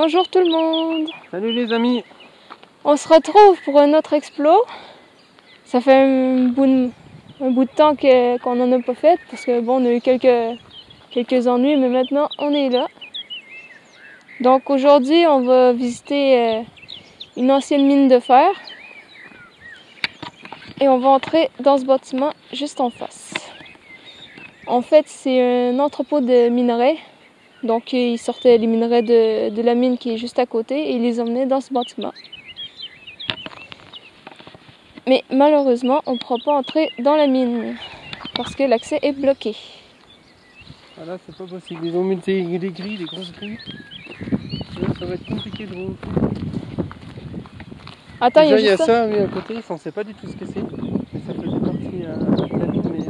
Bonjour tout le monde. Salut les amis. On se retrouve pour un autre explo. Ça fait un bout de temps qu'on n'en a pas fait parce que bon, on a eu quelques ennuis, mais maintenant on est là. Donc aujourd'hui, on va visiter une ancienne mine de fer et on va entrer dans ce bâtiment juste en face. En fait, c'est un entrepôt de minerais. Donc, ils sortaient les minerais de la mine qui est juste à côté et ils les emmenaient dans ce bâtiment. Mais malheureusement, on ne pourra pas entrer dans la mine parce que l'accès est bloqué. Voilà, c'est pas possible. Ils ont mis des grilles, des grosses grilles. Là, ça va être compliqué de rouler. Attends, déjà, il y a juste ça, mais à côté, on ne sait pas du tout ce que c'est. Mais ça faisait partie de la mine, mais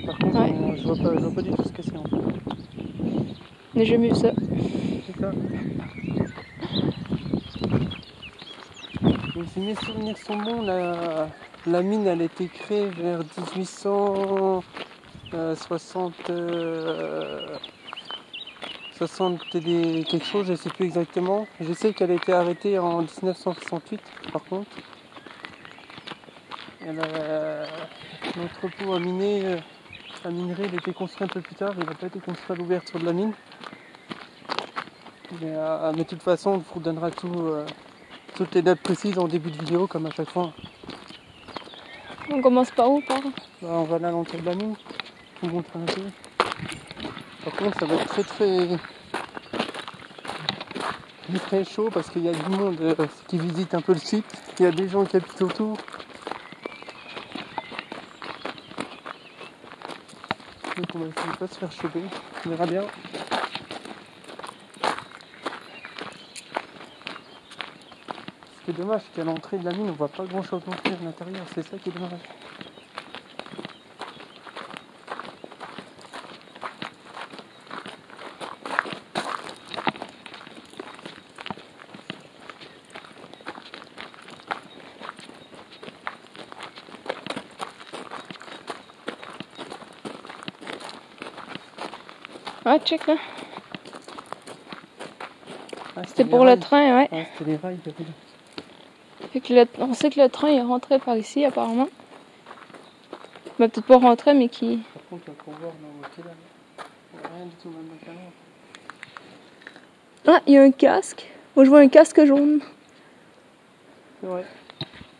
par contre, ouais. je vois pas du tout ce que c'est en fait. J'ai jamais vu ça. C'est ça. Donc, si mes souvenirs sont bons, la mine elle a été créée vers 1860 quelque chose, je ne sais plus exactement. Je sais qu'elle a été arrêtée en 1968 par contre. L'entrepôt à miner, à minerai, il a été construit un peu plus tard, il n'a pas été construit à l'ouverture de la mine. Mais de toute façon, on vous donnera toutes les dates précises en début de vidéo, comme à chaque fois. On commence par où, par? On va aller à l'entrée de la mine, je vous montre un peu. Par contre, ça va être très chaud parce qu'il y a du monde qui visite un peu le site. Il y a des gens qui habitent autour. Donc on va essayer de pas se faire choper. On verra bien. Ce qui est dommage, c'est qu'à l'entrée de la mine, on voit pas grand chose non plus à l'intérieur. C'est ça qui est dommage. Ah, check là. Ah, C'était pour le train, ouais. Ah, c'était les rails qu'il y avait là. Fait que on sait que le train est rentré par ici, apparemment. Il va peut-être pas rentrer, mais qui... Par contre, on peut voir dans le là. Il n'y a rien du tout, même dans le canon. Ah, il y a un casque. Moi, je vois un casque jaune. C'est vrai.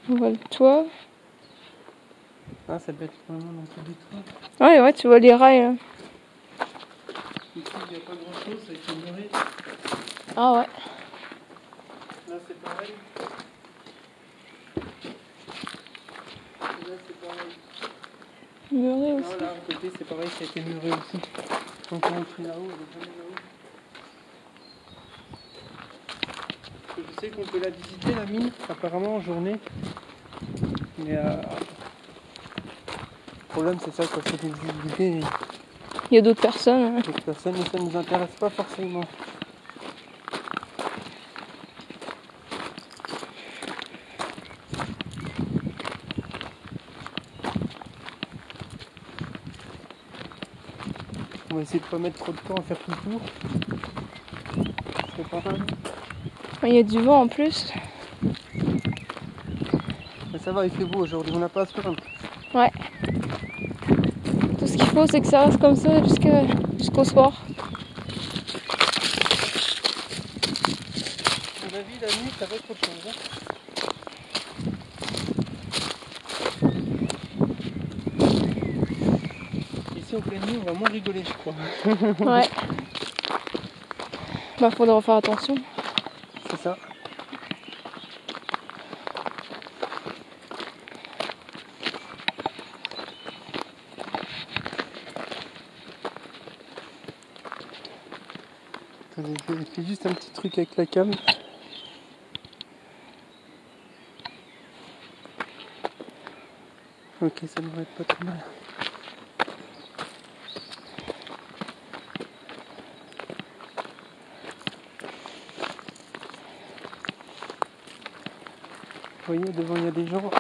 On voit le toit. Ah, ça doit être vraiment dans tout du toit. Ouais, tu vois les rails, là. Ici, il n'y a pas grand chose, ça a été muré. Ah ouais. Là, c'est pareil. Et là, c'est pareil. Muré aussi. Là, à côté, c'est pareil, ça a été muré aussi. Donc, on est pris là-haut, on est jamais là-haut. Je sais qu'on peut la visiter, la mine, apparemment, en journée. Mais le problème, c'est ça, quand c'est une visibilité, Il y a d'autres personnes. Hein. d'autres personnes, et ça ne nous intéresse pas forcément. On va essayer de ne pas mettre trop de temps à faire tout le tour. C'est pas mal. Il y a du vent en plus. Mais ça va, il fait beau aujourd'hui, on n'a pas à se plaindre. Ouais. Tout ce qu'il faut, c'est que ça reste comme ça jusqu'au soir. À mon avis, la nuit, ça va être autre chose. Hein. Ici, en pleine nuit, on va moins rigoler, je crois. Ouais. Bah, faudra faire attention. C'est ça. Attendez, je fais juste un petit truc avec la cam. Ok, ça devrait être pas trop mal. Vous voyez, devant il y a des gens.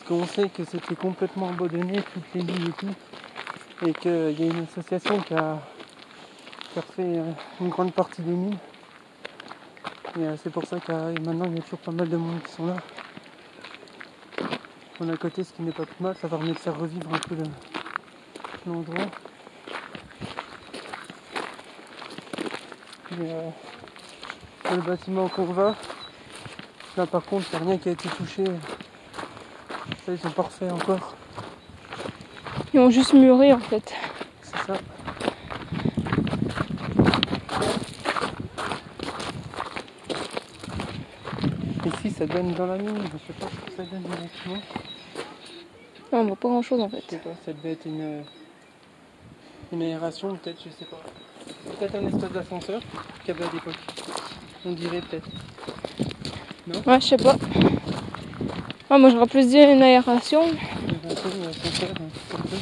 qu'on sait que c'était complètement abandonné, toutes les lignes et tout, et qu'il y a une association qui a refait une grande partie des mines. Et c'est pour ça que maintenant il y a toujours pas mal de monde qui sont là. On a à côté, ce qui n'est pas plus mal, ça permet de faire revivre un peu l'endroit. Puis le bâtiment qu'on va, là par contre il n'y a rien qui a été touché. Ça, ils sont parfaits encore. Ils ont juste muré en fait. C'est ça. Ici ça donne dans la mine, je sais pas ce que ça donne directement. Non, on voit pas grand chose en Je sais fait. pas, ça devait être une aération peut-être, je sais pas. Peut-être un espèce d'ascenseur qu'il y avait à l'époque. On dirait peut-être. Ouais, je sais pas. Ah, moi j'aurais plus dit une aération. Il y avait un peu d'ascenseur, un truc comme ça.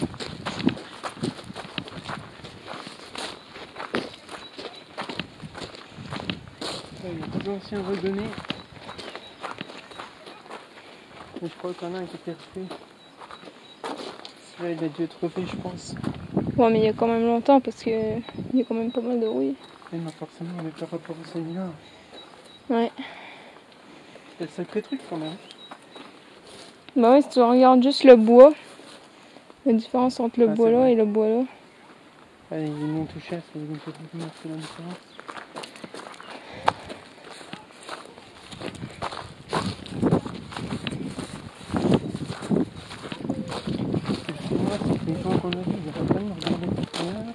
Il y a des anciens redonnés. Mais je crois qu'il y en a un qui était refait. Celui-là il a dû être refait je pense. Ouais, mais il y a quand même longtemps parce que il y a quand même pas mal de rouille. Et mais forcément avec le rapport au celui-là. Ouais. C'est le sacré truc quand même. Bah oui, si tu regardes juste le bois, la différence entre le Ah, bois c'est là vrai. et le bois là. Allez, ils m'ont touché, c'est une petite c'est la différence. Excuse-moi, c'est les gens qu'on a vus, ils n'arrêtent pas de me regarder par derrière.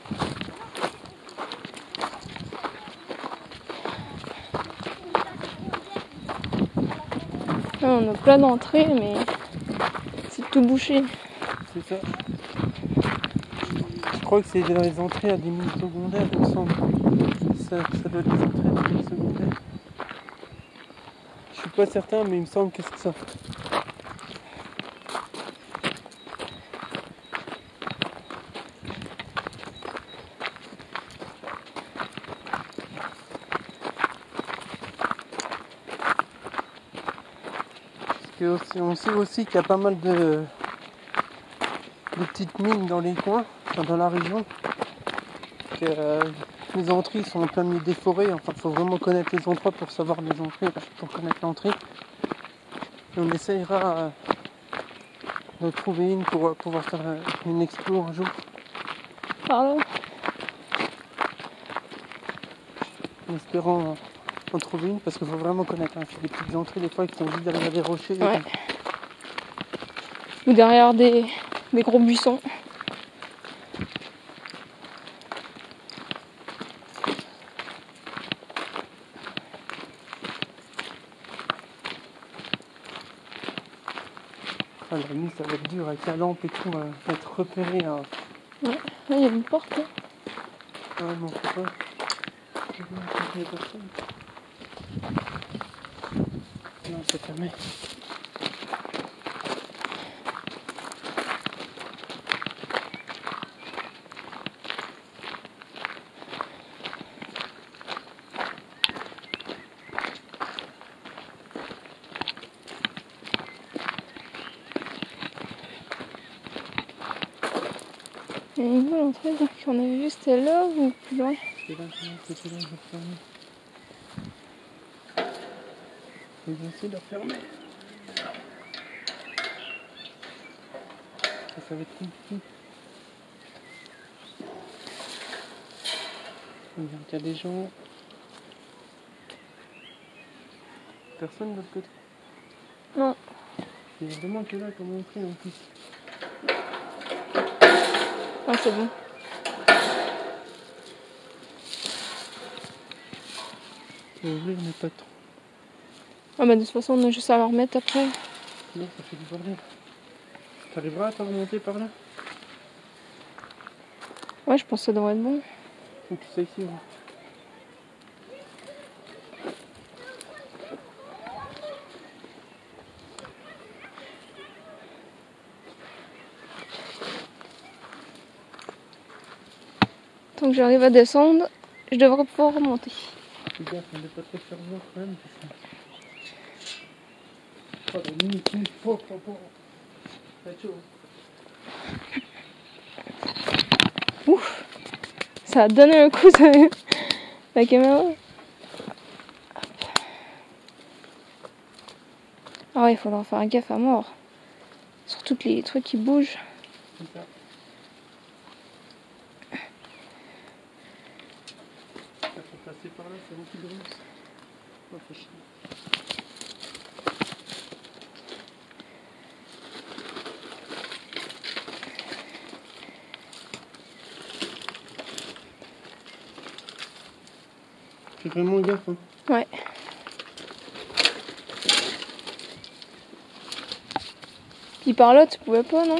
Là, on a plein d'entrées, mais c'est tout bouché. C'est ça. Je crois que c'est dans les entrées à des mines secondaires, il me semble. Ça doit être les entrées à des mines secondaires. Je suis pas certain, mais il me semble que c'est ça. Parce qu'on sait aussi qu'il y a pas mal de petites mines dans les coins, enfin dans la région. Que les entrées sont en plein milieu des forêts. Enfin, il faut vraiment connaître les endroits pour savoir les entrées, pour connaître l'entrée. Et on essayera de trouver une pour pouvoir faire une explo un jour. Par là. En espérant en trouver une parce qu'il faut vraiment connaître. Il y a des petites entrées des fois qui sont juste derrière des rochers. Ouais. Ou derrière des gros buissons. Ah, la nuit ça va être dur avec la lampe et tout, être repéré. Ouais. Là, il y a une porte. Là. Ah non, faut pas. Je vais voir s'il y a personne. Non, c'est fermé. Il y a une nouvelle entrée qu'on avait vue, c'était là ou plus loin? C'était là, je vais refermer. Je vais essayer de refermer. Ça va être compliqué. Regarde, il y a des gens. Personne de l'autre côté. Non. Il y a vraiment que là comme entrée en plus. Ah, c'est bon. Ouvrir mais pas trop. Ah bah de toute façon, on a juste à la remettre après. Non, ça fait du bordel. T'arriveras à te remonter par là? Ouais, je pense que ça devrait être bon. Faut que tu sais ici. Ouais. Tant que j'arrive à descendre, je devrais pouvoir remonter. Fais gaffe, on ne pas trop faire voir quand même. Oh, la nuit, c'est fort, fort. pas chaud. Ouf! Ça a donné un coup sur la caméra. Ah ouais, il faudra faire gaffe à mort. Sur tous les trucs qui bougent. C'est ça. Ça faut passer par là, c'est beaucoup de ronces. Oh, fait chier. Fais vraiment gaffe, hein. Ouais. Puis par là, tu pouvais pas, non?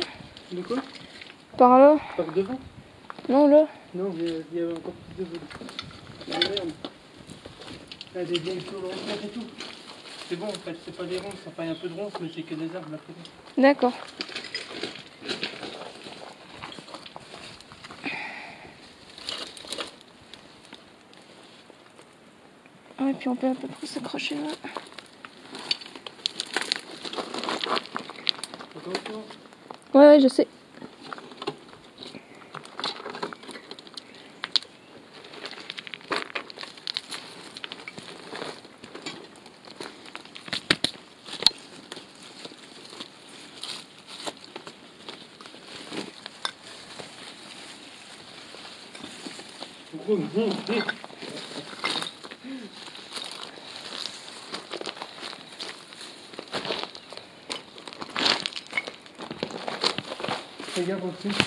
De quoi? Par là? Par devant? Non, là. Non, il y avait encore plus de volume. Ah merde. Il y a des vieilles flots et tout. C'est bon en fait, c'est pas des ronces, enfin il y a un peu de ronces, mais c'est que des arbres là côté. D'accord. Ouais, puis on peut à peu près s'accrocher là. Attention. Ouais, je sais. Regarde au-dessus,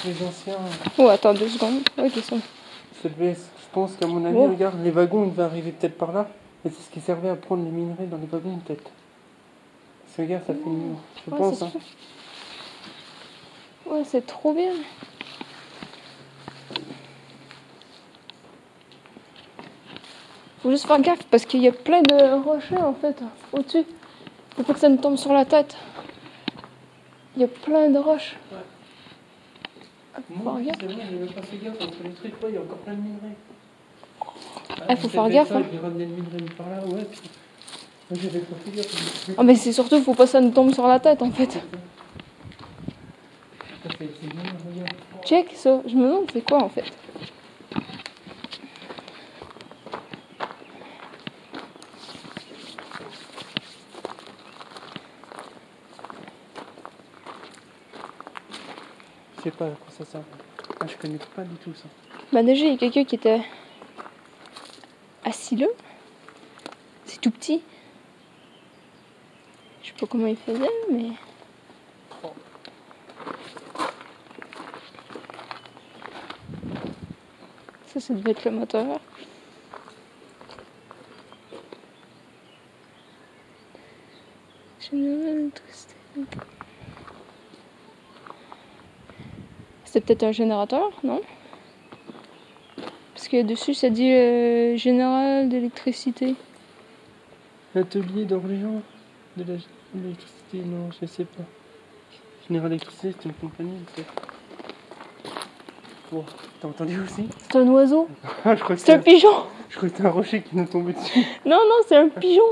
les anciens Oh, attends 2 secondes. Ok, ça. s'élevaient. Je pense qu'à mon avis, Oh. regarde, les wagons ils devaient arriver peut-être par là. Et c'est ce qui servait à prendre les minerais dans les wagons peut-être. Parce que regarde, ça fait une... Je Ouais, pense, c'est hein. trop... Ouais, c'est trop bien. Faut juste faire gaffe parce qu'il y a plein de rochers en fait au-dessus. Faut pas que ça nous tombe sur la tête. Il y a plein de roches. Ouais. Faut Moi, faire gaffe. c'est vrai, j'ai même pas fait gaffe entre les trucs, ouais, il y a encore plein de minerais. Ah, faut faire gaffe, hein. Je vais ramener le minerai par là, ouais. Puis... Moi, j'avais pas fait gaffe. Ah, mais c'est surtout, faut pas que ça nous tombe sur la tête en fait. Ça fait c'est bien, regarde. Check ça. Je me demande c'est quoi en fait. Je sais pas à quoi ça sert. Ah, je connais pas du tout ça. Bah déjà, il y a quelqu'un qui était assis là. C'est tout petit. Je sais pas comment il faisait, mais... Ça devait être le moteur. C'était peut-être un générateur, non? Parce que dessus, ça dit général d'électricité. L'atelier d'Orléans de l'électricité, non, je sais pas. Général Électricité, c'est une compagnie, peut-être. Oh, t'as entendu aussi? C'est un oiseau. Ah, je crois que C'est un pigeon. Je crois que c'était un rocher qui nous tombait dessus. Non, non, c'est un pigeon.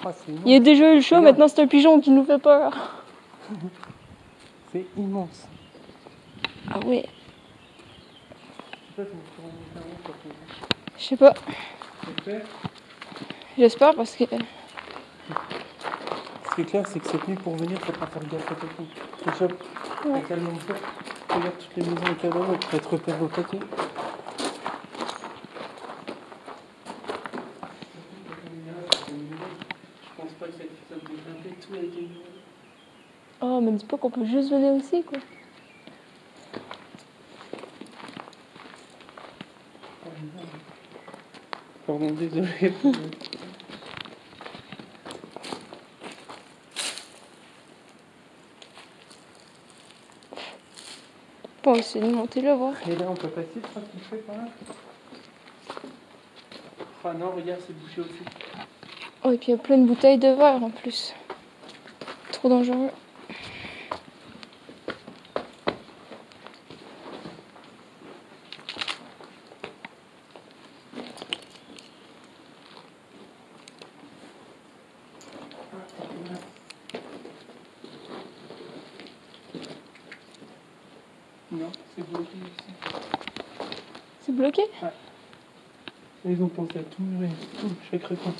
Ah, c'est immense. Il y a déjà eu le chat, Regarde. maintenant c'est un pigeon qui nous fait peur. C'est immense. Ah ouais, Je sais pas si on peut remonter un haut, par contre. je sais pas. J'espère. J'espère parce que... Ce qui est clair, c'est que cette nuit, pour venir, faut pas faire gaffe à quelqu'un. Déjà, Ouais. tellement fort. Regarde toutes les maisons qu'il y a là-bas pour être repéré au paquet. Je pense pas que ça être faisable de grimper tout avec une nouvelle. Oh, mais dis pas qu'on peut juste venir ici, quoi. Pardon, désolé. Bon, on va essayer de monter là, voir. Et là, on peut passer, je crois qu'il fait par là. Ah non, regarde, c'est bouché aussi. Oh, et puis il y a plein de bouteilles de verre en plus. Trop dangereux. Non, c'est bloqué ici. C'est bloqué? Ouais. Ils ont pensé à tout murer, tout, chaque recoin.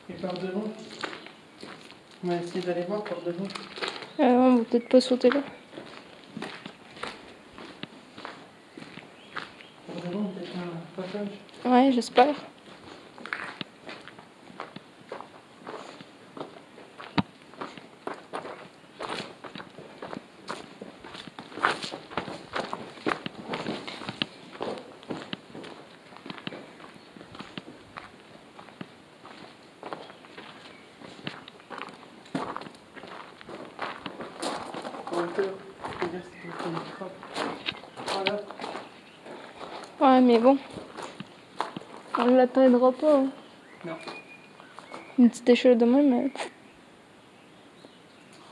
Et par devant, on va essayer d'aller voir par devant. On va peut-être pas sauter là. Par devant, peut-être un passage. Ouais, j'espère. En hauteur, regarde si tu peux une trappe. Voilà. Ouais, mais bon. On l'atteindra pas. Hein. Non. Une petite échelle de même, mais...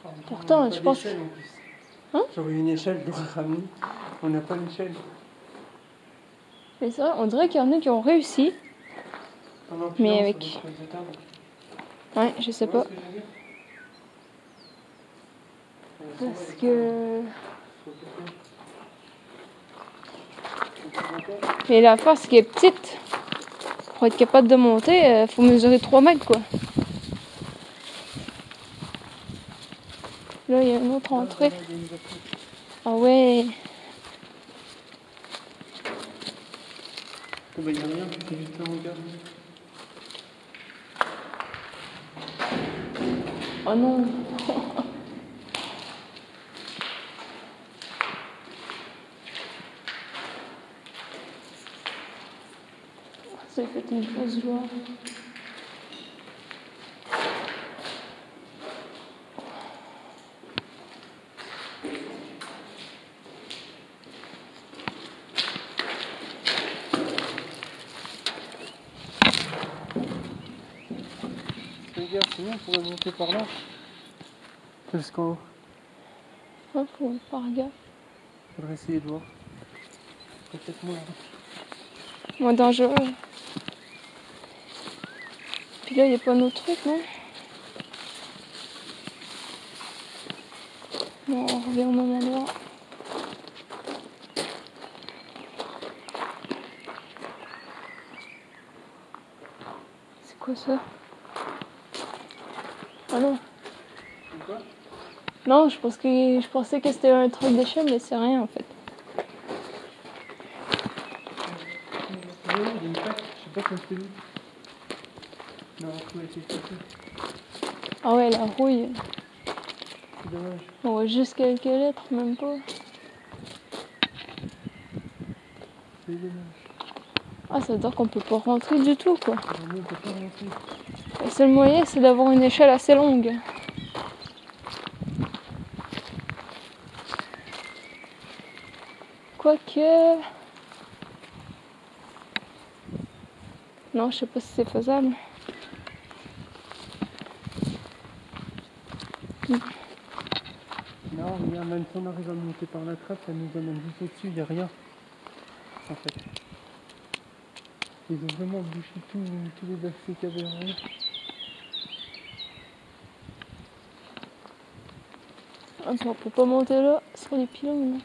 Oh, Pourtant, on a je pas pense d'échelle, en plus. Hein? J'aurais une échelle, je l'aurais ramenée. On n'a pas l'échelle. Mais c'est vrai, on dirait qu'il y en a qui ont réussi. Mais avec... Ouais, je sais pas. Parce que... Mais la face qui est petite, pour être capable de monter, faut mesurer 3 mètres, quoi. Là, il y a une autre entrée. Ah ouais. Oh bah, il n'y a rien, c'est juste un regard. Oh non. Ça fait une grosse joie. Regarde, sinon on pourrait monter par là. Jusqu'en haut. Ouais, faut faire gaffe. Faudrait essayer de voir. Peut-être moins. Moins dangereux. Puis là, il n'y a pas un autre truc, non? Bon, on revient au même endroit. C'est quoi ça? Ah non. C'est quoi? Non, je pensais que c'était un truc d'échelle, mais c'est rien en fait. Il y a une plaque, je sais pas comment c'est où. Non, faut essayer de passer. Ah ouais, la rouille. C'est dommage. On voit juste quelques lettres, même pas. C'est dommage. Ah, ça veut dire qu'on peut pas rentrer du tout, quoi. Vraiment, on peut pas rentrer. Le seul moyen, c'est d'avoir une échelle assez longue. Quoique... Non, je sais pas si c'est faisable. Non, regarde, même si on arrive à monter par la trappe, ça nous amène juste au-dessus, il n'y a rien. En fait. Ils ont vraiment bouché tous les accès qu'il y avait en haut. Ah, on peut pas monter là, sur les pylônes.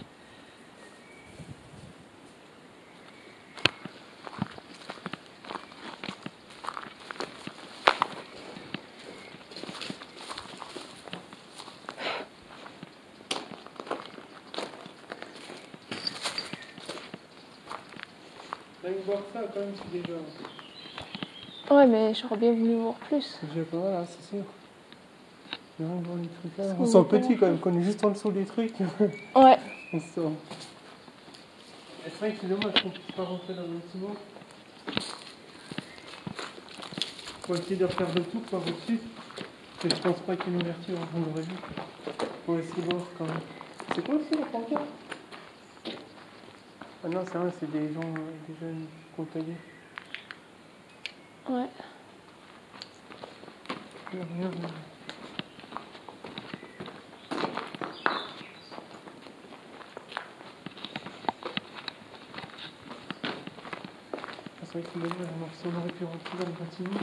Rien que voir ça, quand même, c'est déjà... Ouais, mais j'aurais bien voulu voir plus. C'est déjà pas mal, hein, c'est sûr. Rien que voir les trucs là. Parce On qu'on se voit sent pas petit quand même, grand-chose. qu'on est juste en dessous des trucs. Ouais. On se sent... Et c'est vrai que c'est dommage qu'on puisse pas rentrer dans le bâtiment. Faut essayer de refaire le tour par au-dessus. Mais je pense pas qu'il y ait une ouverture, on l'aurait vu. Faut essayer de voir quand même. C'est quoi aussi la pancarte? Ah non, c'est vrai, c'est des gens, des jeunes qu'on taillait. Ouais. Rien. C'est vrai que c'est dommage, alors si on aurait pu rentrer dans le bâtiment.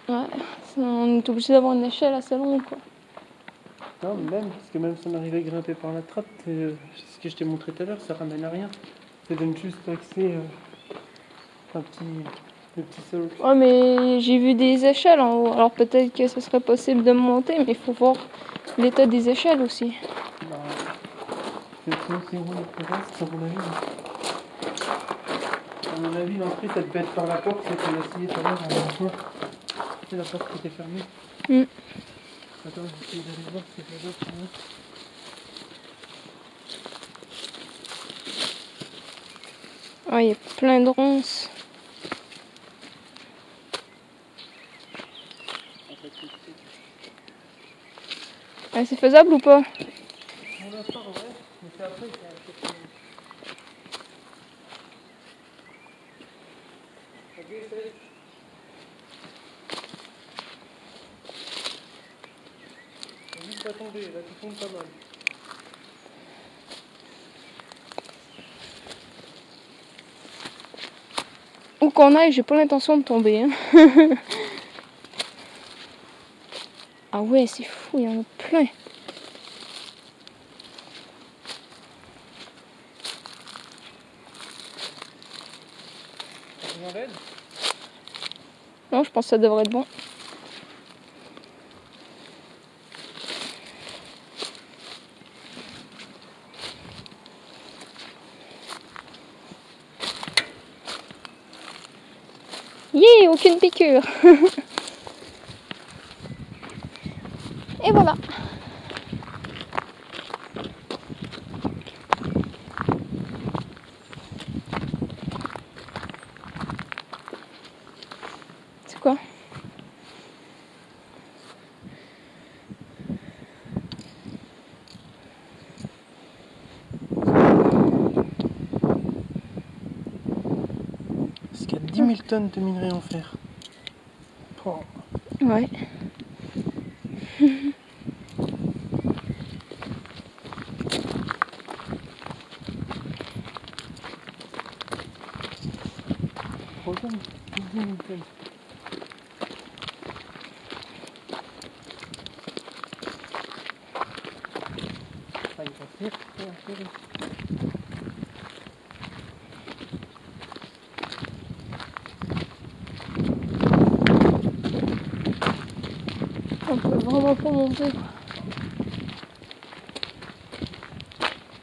Ouais, on est obligé d'avoir une échelle assez longue, quoi. Non, même, parce que même si on arrivait à grimper par la trappe, c'est ce que je t'ai montré tout à l'heure, ça ramène à rien. Ça donne juste accès le petit sol. Ouais, mais j'ai vu des échelles en haut. Alors peut-être que ce serait possible de monter, mais il faut voir l'état des échelles aussi. Bah, c'est où le reste, à mon avis. À mon avis, l'entrée, ça devait être par la porte, c'est qu'on a essayé tout à l'heure à la fois. C'est la porte qui était fermée. Attends, je vais essayer d'aller voir si j'ai d'autres. Ouais, il y a plein de ronces. Ouais, c'est faisable ou pas? Pour l'instant, ouais, mais c'est après qu'il y a un peu de... Ok, c'est... Faut juste pas tomber, là tu tombes pas mal. Où qu'on aille, j'ai pas l'intention de tomber. Hein. Ah ouais, c'est fou, il y en a plein. Tu en l'aide? Non, je pense que ça devrait être bon. Yeah, aucune piqûre. Et voilà. C'est quoi? Parce qu'il y a 10 000 tonnes de minerais en fer. Oh. Ouais. Regarde, 10 000 tonnes. Ah, il va faire. On peut vraiment pas monter.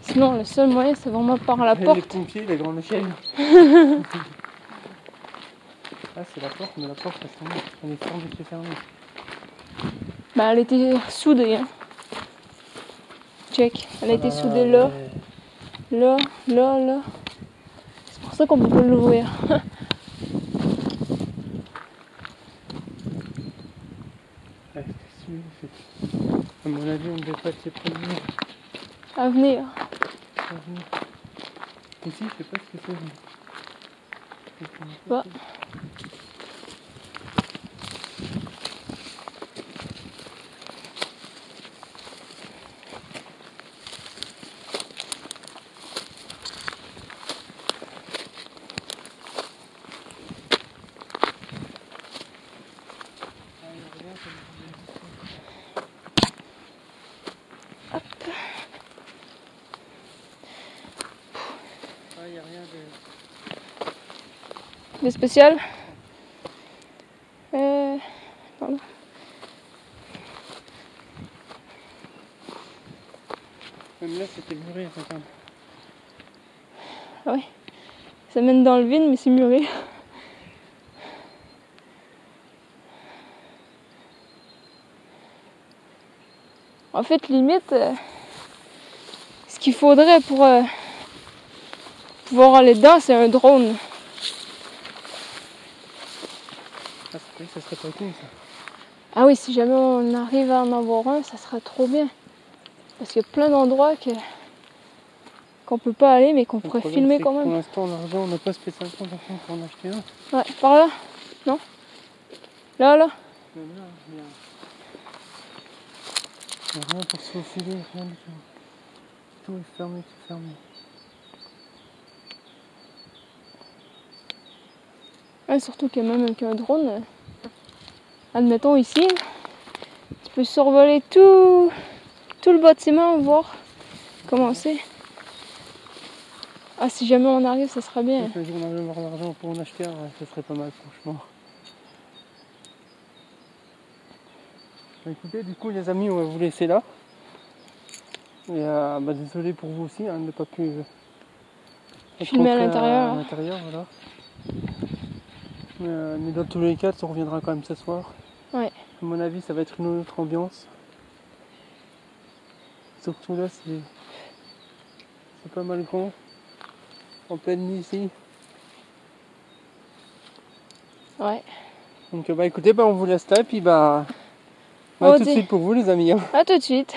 Sinon, le seul moyen, c'est vraiment par la Les porte. pompiers, les grandes échelles. Ah, c'est la porte, mais la porte, elle est fermée, c'est fermé. Bah, elle était soudée. Hein. Check. Elle a été soudée là, là, là, là. C'est pour ça qu'on peut pas l'ouvrir. Ouais, c'est sûr, à mon avis, on ne devait pas être les premiers À venir. à venir. Ici, je sais pas ce que c'est. Bah. Ah, il n'y a rien de... De spécial. Pardon. Même là, c'était muré, regarde. Ah ouais. Ça mène dans le vide, mais c'est muré. En fait, limite, ce qu'il faudrait pour pouvoir aller dedans, c'est un drone. Ah, c'est vrai que ça serait pas con, ça. Ah oui, si jamais on arrive à en avoir un, ça serait trop bien. Parce qu'il y a plein d'endroits qu'on peut pas aller, mais qu'on pourrait filmer quand même. Pour l'instant, l'argent, on n'a pas spécialement d'argent pour en acheter un. Ouais, par là? Non? Là, là. Même là, il y a rien pour se faufiler, rien du tout. Tout est fermé, tout fermé. Ouais, surtout que même avec un drone, admettons ici, tu peux survoler tout le bâtiment, voir comment c'est. Ah, si jamais on arrive, ça sera bien. Si un jour on avait avoir l'argent pour en acheter un, ça serait pas mal, franchement. Bah, écoutez, du coup, les amis, on va vous laisser là. Et désolé pour vous aussi, de ne pas pu Filmer à l'intérieur. à l'intérieur, voilà. Mais dans tous les cas, on reviendra quand même ce soir. Ouais. À mon avis, ça va être une autre ambiance. Surtout là, c'est pas mal grand. En pleine nuit ici. Ouais. Donc écoutez, on vous laisse là et puis à tout de suite pour vous les amis. À tout de suite.